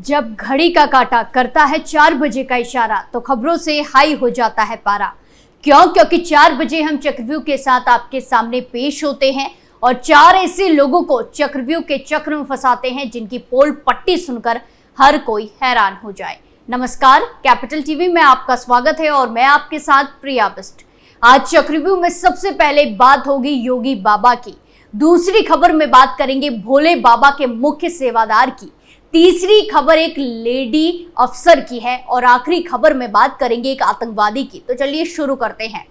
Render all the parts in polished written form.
जब घड़ी का काटा करता है 4 बजे का इशारा तो खबरों से हाई हो जाता है पारा। क्योंकि 4 बजे हम चक्रव्यूह के साथ आपके सामने पेश होते हैं और 4 ऐसे लोगों को चक्रव्यूह के चक्र में फंसाते हैं जिनकी पोल पट्टी सुनकर हर कोई हैरान हो जाए। नमस्कार, कैपिटल टीवी में आपका स्वागत है और मैं आपके साथ प्रिया बिस्ट। आज चक्रव्यूह में सबसे पहले बात होगी योगी बाबा की, दूसरी खबर में बात करेंगे भोले बाबा के मुख्य सेवादार की, तीसरी खबर एक लेडी अफसर की है और आखिरी खबर में बात करेंगे एक आतंकवादी की। तो चलिए शुरू करते हैं।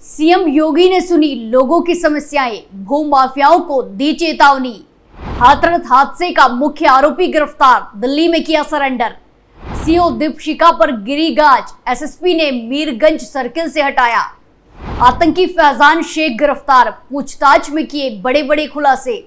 सीएम योगी ने सुनी लोगों की समस्याएं, भूमाफियाओं को दी चेतावनी। हाथरस हादसे का मुख्य आरोपी गिरफ्तार, दिल्ली में किया सरेंडर। सीओ दीपशिखा पर गिरी गाज, एसएसपी ने मीरगंज सर्किल से हटाया। आतंकी फैजान शेख गिरफ्तार, पूछताछ में किए बड़े बड़े खुलासे।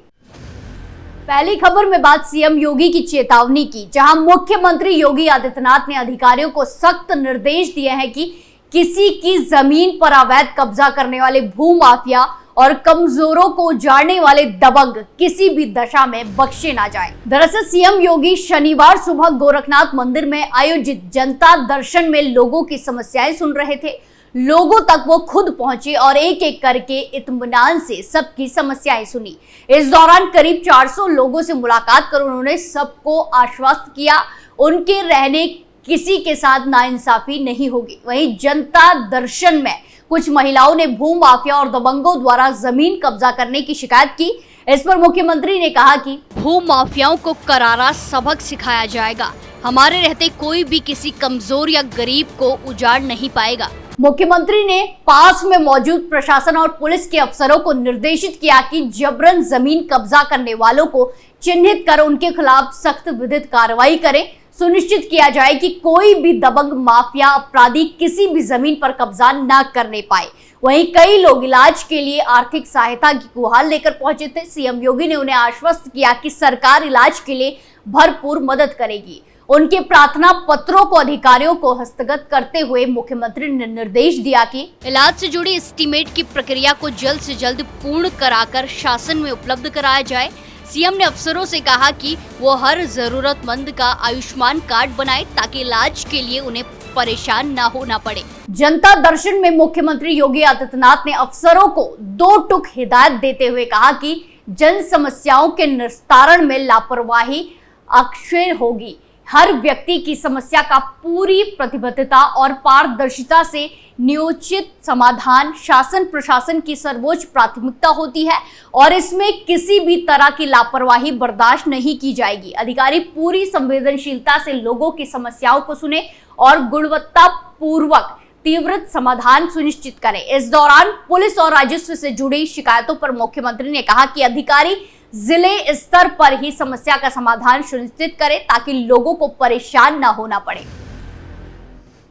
पहली खबर में बात सीएम योगी की चेतावनी की, जहां मुख्यमंत्री योगी आदित्यनाथ ने अधिकारियों को सख्त निर्देश दिए हैं कि किसी की जमीन पर अवैध कब्जा करने वाले भूमाफिया और कमजोरों को उजाड़ने वाले दबंग किसी भी दशा में बख्शे ना जाए। दरअसल सीएम योगी शनिवार सुबह गोरखनाथ मंदिर में आयोजित जनता दर्शन में लोगों की समस्याएं सुन रहे थे। लोगों तक वो खुद पहुंचे और एक एक करके इत्मीनान से सबकी समस्याएं सुनी। इस दौरान करीब 400 लोगों से मुलाकात कर उन्होंने सबको आश्वस्त किया उनके रहने किसी के साथ नाइंसाफी नहीं होगी। वहीं जनता दर्शन में कुछ महिलाओं ने भूमाफिया और दबंगों द्वारा जमीन कब्जा करने की शिकायत की। इस पर मुख्यमंत्री ने कहा कि भूमाफियाओं को करारा सबक सिखाया जाएगा। हमारे रहते कोई भी किसी कमजोर या गरीब को उजाड़ नहीं पाएगा। मुख्यमंत्री ने पास में मौजूद प्रशासन और पुलिस के अफसरों को निर्देशित किया कि जबरन जमीन कब्जा करने वालों को चिन्हित कर उनके खिलाफ सख्त विधिक कार्रवाई करें। सुनिश्चित किया जाए कि कोई भी दबंग माफिया अपराधी किसी भी जमीन पर कब्जा न करने पाए। वहीं कई लोग इलाज के लिए आर्थिक सहायता की गुहार लेकर पहुंचे थे। सीएम योगी ने उन्हें आश्वस्त किया कि सरकार इलाज के लिए भरपूर मदद करेगी। उनके प्रार्थना पत्रों को अधिकारियों को हस्तगत करते हुए मुख्यमंत्री ने निर्देश दिया कि इलाज से जुड़ी एस्टीमेट की प्रक्रिया को जल्द से जल्द पूर्ण कराकर शासन में उपलब्ध कराया जाए। सीएम ने अफसरों से कहा कि वो हर जरूरतमंद का आयुष्मान कार्ड बनाए ताकि इलाज के लिए उन्हें परेशान न होना पड़े। जनता दर्शन में मुख्यमंत्री योगी आदित्यनाथ ने अफसरों को 2 टूक हिदायत देते हुए कहा कि जन समस्याओं के निस्तारण में लापरवाही अक्षय होगी। हर व्यक्ति की समस्या का पूरी प्रतिबद्धता और पारदर्शिता से नियोजित समाधान शासन प्रशासन की सर्वोच्च प्राथमिकता होती है और इसमें किसी भी तरह की लापरवाही बर्दाश्त नहीं की जाएगी। अधिकारी पूरी संवेदनशीलता से लोगों की समस्याओं को सुने और गुणवत्ता पूर्वक तीव्र समाधान सुनिश्चित करें। इस दौरान पुलिस और राजस्व से जुड़ी शिकायतों पर मुख्यमंत्री ने कहा कि अधिकारी जिले स्तर पर ही समस्या का समाधान सुनिश्चित करें ताकि लोगों को परेशान न होना पड़े।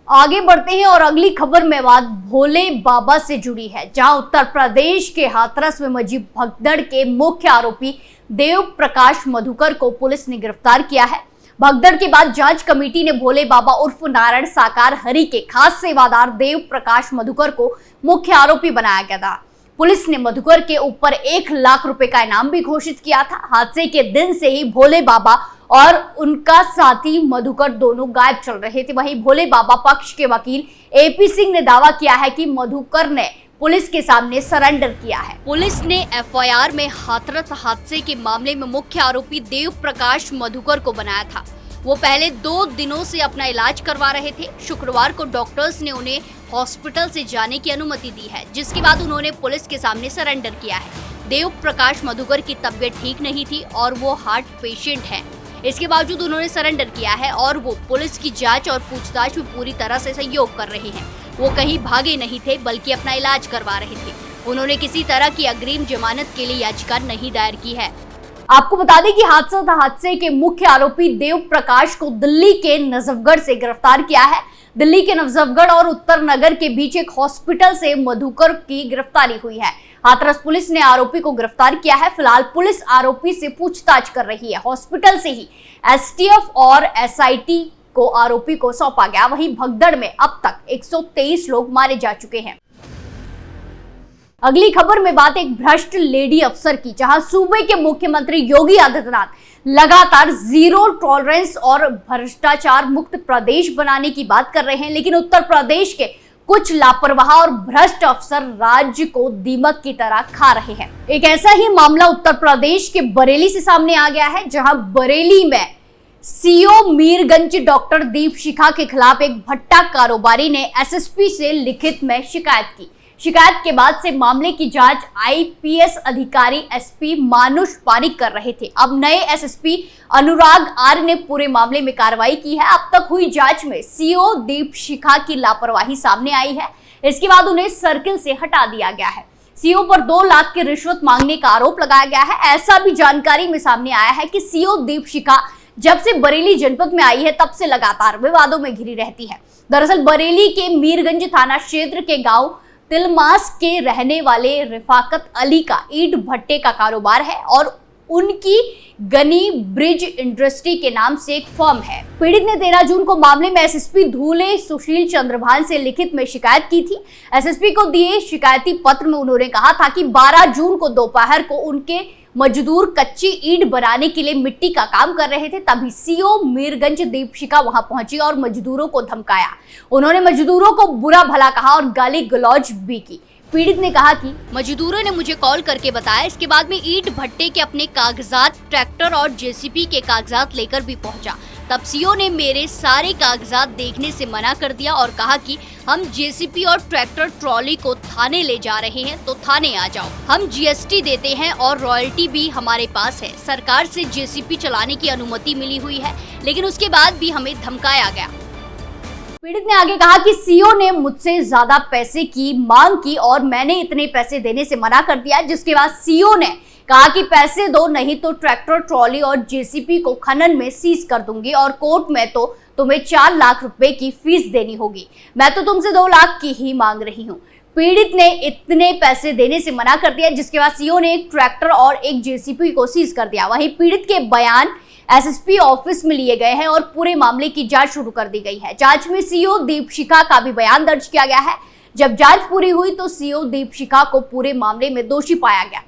आगे बढ़ते हैं और अगली खबर में बात भोले बाबा से जुड़ी है, जहां उत्तर प्रदेश के हाथरस में मची भगदड़ के मुख्य आरोपी देव प्रकाश मधुकर को पुलिस ने गिरफ्तार किया है। भगदड़ के बाद जांच कमेटी ने भोले बाबा उर्फ नारायण साकार हरि के खास सेवादार देव प्रकाश मधुकर को मुख्य आरोपी बनाया गया था। पुलिस ने मधुकर के ऊपर 1 लाख रुपए का इनाम भी घोषित किया था। हादसे के दिन से ही भोले बाबा और उनका साथी मधुकर दोनों गायब चल रहे थे। वहीं भोले बाबा पक्ष के वकील एपी सिंह ने दावा किया है कि मधुकर ने पुलिस के सामने सरेंडर किया है। पुलिस ने एफआईआर में हाथरस हादसे के मामले में मुख्य आरोपी देव प्रकाश मधुकर को बनाया था। वो पहले 2 दिनों से अपना इलाज करवा रहे थे। शुक्रवार को डॉक्टर्स ने उन्हें हॉस्पिटल से जाने की अनुमति दी है, जिसके बाद उन्होंने पुलिस के सामने सरेंडर किया है। देव प्रकाश मधुकर की तबीयत ठीक नहीं थी और वो हार्ट पेशेंट हैं। इसके बावजूद उन्होंने सरेंडर किया है और वो पुलिस की जांच और पूछताछ में पूरी तरह से सहयोग कर रहे हैं। वो कहीं भागे नहीं थे बल्कि अपना इलाज करवा रहे थे। उन्होंने किसी तरह की अग्रिम जमानत के लिए याचिका नहीं दायर की है। आपको बता दें कि हादसे के मुख्य आरोपी देव प्रकाश को दिल्ली के नजफगढ़ से गिरफ्तार किया है। दिल्ली के नजफगढ़ और उत्तर नगर के बीच एक हॉस्पिटल से मधुकर की गिरफ्तारी हुई है। हाथरस पुलिस ने आरोपी को गिरफ्तार किया है। फिलहाल पुलिस आरोपी से पूछताछ कर रही है। हॉस्पिटल से ही एसटीएफ और एसआईटी को आरोपी को सौंपा गया। वहीं भगदड़ में अब तक 123 लोग मारे जा चुके हैं। अगली खबर में बात एक भ्रष्ट लेडी अफसर की, जहां सूबे के मुख्यमंत्री योगी आदित्यनाथ लगातार जीरो टॉलरेंस और भ्रष्टाचार मुक्त प्रदेश बनाने की बात कर रहे हैं, लेकिन उत्तर प्रदेश के कुछ लापरवाह और भ्रष्ट अफसर राज्य को दीमक की तरह खा रहे हैं। एक ऐसा ही मामला उत्तर प्रदेश के बरेली से सामने आ गया है, जहां बरेली में सीओ मीरगंज डॉक्टर दीपशिखा के खिलाफ एक भट्टा कारोबारी ने एसएसपी से लिखित में शिकायत की। शिकायत के बाद से मामले की जांच आईपीएस अधिकारी एसपी मानुष पारिक कर रहे थे। अब नए एसएसपी अनुराग आर्य ने पूरे मामले में कार्रवाई की है। अब तक हुई जांच में सीओ दीपशिखा की लापरवाही सामने आई है। इसके बाद उन्हें सर्किल से हटा दिया गया है। सीओ पर 2 लाख की रिश्वत मांगने का आरोप लगाया गया है। ऐसा भी जानकारी में सामने आया है कि सीओ दीपशिखा जब से बरेली जनपद में आई है तब से लगातार विवादों में घिरी रहती है। दरअसल बरेली के मीरगंज थाना क्षेत्र के गांव तिलमास के रहने वाले रिफाकत अली का ईंट भट्टे का कारोबार है और उनकी गनी ब्रिज इंडस्ट्री के नाम से एक फर्म है। पीड़ित ने 13 जून को मामले में एसएसपी धूले सुशील चंद्रभान से लिखित में शिकायत की थी। एसएसपी को दिए शिकायती पत्र में उन्होंने कहा था कि 12 जून को दोपहर को उनके मजदूर कच्ची ईंट बनाने के लिए मिट्टी का काम कर रहे थे, तभी सीओ मीरगंज दीपशिखा वहां पहुंची और मजदूरों को धमकाया। उन्होंने मजदूरों को बुरा भला कहा और गाली गलौज भी की। पीड़ित ने कहा कि मजदूरों ने मुझे कॉल करके बताया। इसके बाद में ईंट भट्टे के अपने कागजात, ट्रैक्टर और जेसीबी के कागजात लेकर भी पहुंचा। तब सीओ ने मेरे सारे कागजात देखने से मना कर दिया और कहा कि हम जेसीबी और ट्रैक्टर ट्रॉली को थाने ले जा रहे हैं, तो थाने आ जाओ। हम जीएसटी देते हैं और रॉयल्टी भी हमारे पास है। सरकार से जेसीबी चलाने की अनुमति मिली हुई है, लेकिन उसके बाद भी हमें धमकाया गया। पीड़ित ने आगे कहा कि सीओ ने मुझसे ज्यादा पैसे की मांग की और मैंने इतने पैसे देने से मना कर दिया, जिसके बाद सीओ ने कहा कि पैसे दो, नहीं तो ट्रैक्टर ट्रॉली और जेसीबी को खनन में सीज कर दूंगी और कोर्ट में तो तुम्हें 4 लाख रुपए की फीस देनी होगी। मैं तो तुमसे 2 लाख की ही मांग रही हूँ। पीड़ित ने इतने पैसे देने से मना कर दिया, जिसके बाद सीओ ने एक ट्रैक्टर और एक जेसीबी को सीज कर दिया। वहीं पीड़ित के बयान एसएसपी ऑफिस में लिए गए हैं और पूरे मामले की जांच शुरू कर दी गई है। जांच में सीओ दीपशिखा का भी बयान दर्ज किया गया है। जब जांच पूरी हुई तो सीओ दीपशिखा को पूरे मामले में दोषी पाया गया।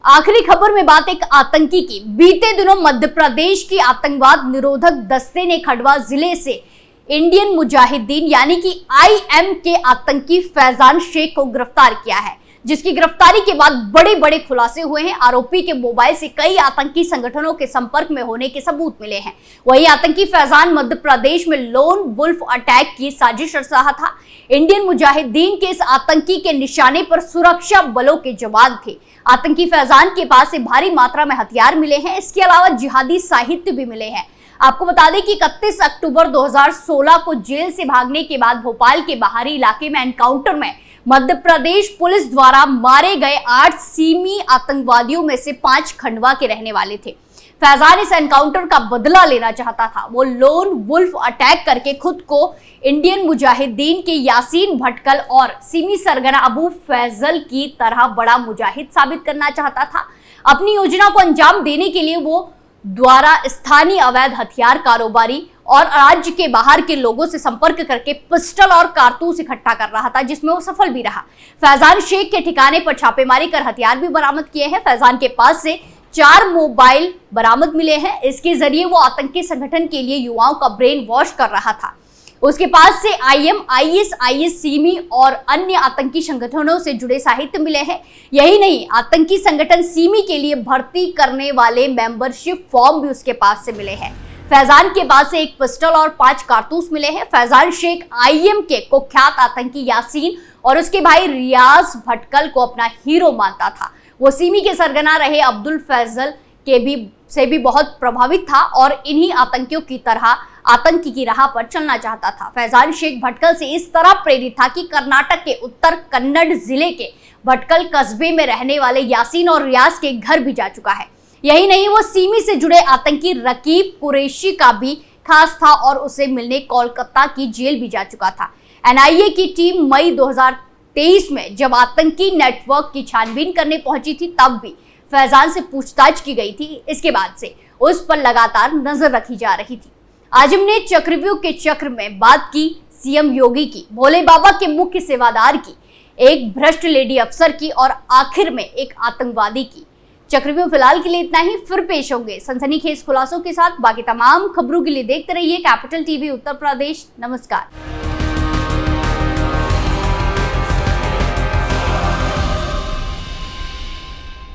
आखिरी खबर में बात एक आतंकी की। बीते दिनों मध्य प्रदेश की आतंकवाद निरोधक दस्ते ने खंडवा जिले से इंडियन मुजाहिदीन यानी कि IM के आतंकी फैजान शेख को गिरफ्तार किया है, जिसकी गिरफ्तारी के बाद बड़े बड़े खुलासे हुए हैं। आरोपी के मोबाइल से कई आतंकी संगठनों के संपर्क में होने के सबूत मिले हैं। वहीं आतंकी फैजान मध्य प्रदेश में लोन वुल्फ अटैक की साजिश रच रहा था। इंडियन मुजाहिदीन के इस आतंकी के निशाने पर सुरक्षा बलों के जवान थे। आतंकी फैजान के पास से भारी मात्रा में हथियार मिले हैं। इसके अलावा जिहादी साहित्य भी मिले हैं। आपको बता दें कि 31 अक्टूबर 2016 को जेल से भागने के बाद भोपाल के बाहरी इलाके में एनकाउंटर में मध्य प्रदेश पुलिस द्वारा मारे गए 8 सीमी आतंकवादियों में से 5 खंडवा के रहने वाले थे। फैजान इस एनकाउंटर का बदला लेना चाहता था। वो लोन वुल्फ अटैक करके खुद को इंडियन मुजाहिदीन के यासीन भटकल और सीमी सरगना अबू फैजल की तरह बड़ा मुजाहिद साबित करना चाहता था। अपनी योजना को अंजाम देने के लिए वो द्वारा स्थानीय अवैध हथियार कारोबारी और राज्य के बाहर के लोगों से संपर्क करके पिस्टल और कारतूस इकट्ठा कर रहा था, जिसमें वो सफल भी रहा। फैजान शेख के ठिकाने पर छापेमारी कर हथियार भी बरामद किए हैं। फैजान के पास से 4 मोबाइल बरामद मिले हैं। इसके जरिए वो आतंकी संगठन के लिए युवाओं का ब्रेन वॉश कर रहा था। उसके पास से IM, IS, सीमी और अन्य आतंकी संगठनों से जुड़े साहित्य मिले हैं। यही नहीं, आतंकी संगठन सीमी के लिए भर्ती करने वाले मेंबरशिप फॉर्म भी उसके पास से मिले हैं। फैजान के पास से एक पिस्टल और 5 कारतूस मिले हैं। फैजान शेख IM के कुख्यात आतंकी यासीन और उसके भाई रियाज भटकल को अपना हीरो मानता था। वो सीमी के सरगना रहे अब्दुल फैजल से भी बहुत प्रभावित था और इन्हीं आतंकियों की तरह आतंकी की राह पर चलना चाहता था। फैजान शेख भटकल से इस तरह प्रेरित था कि कर्नाटक के उत्तर कन्नड़ जिले के भटकल कस्बे में रहने वाले यासीन और रियाज के घर भी जा चुका है। यही नहीं, वो सीमी से जुड़े आतंकी रकीब कुरैशी का भी खास था और उसे मिलने कोलकाता की जेल भी जा चुका था। NIA की टीम मई 2023 में जब आतंकी नेटवर्क की छानबीन करने पहुंची थी, तब भी फैजान से पूछताछ की गई थी। इसके बाद से उस पर लगातार नजर रखी जा रही थी। आज हमने चक्रव्यूह के चक्र में बात की CM योगी की, भोले बाबा के मुख्य सेवादार की, एक भ्रष्ट लेडी अफसर की और आखिर में एक आतंकवादी की। चक्रव्यूह फिलहाल के लिए इतना ही, फिर पेश होंगे सनसनीखेज खुलासों के साथ। बाकी तमाम खबरों के लिए देखते रहिए कैपिटल टीवी उत्तर प्रदेश। नमस्कार।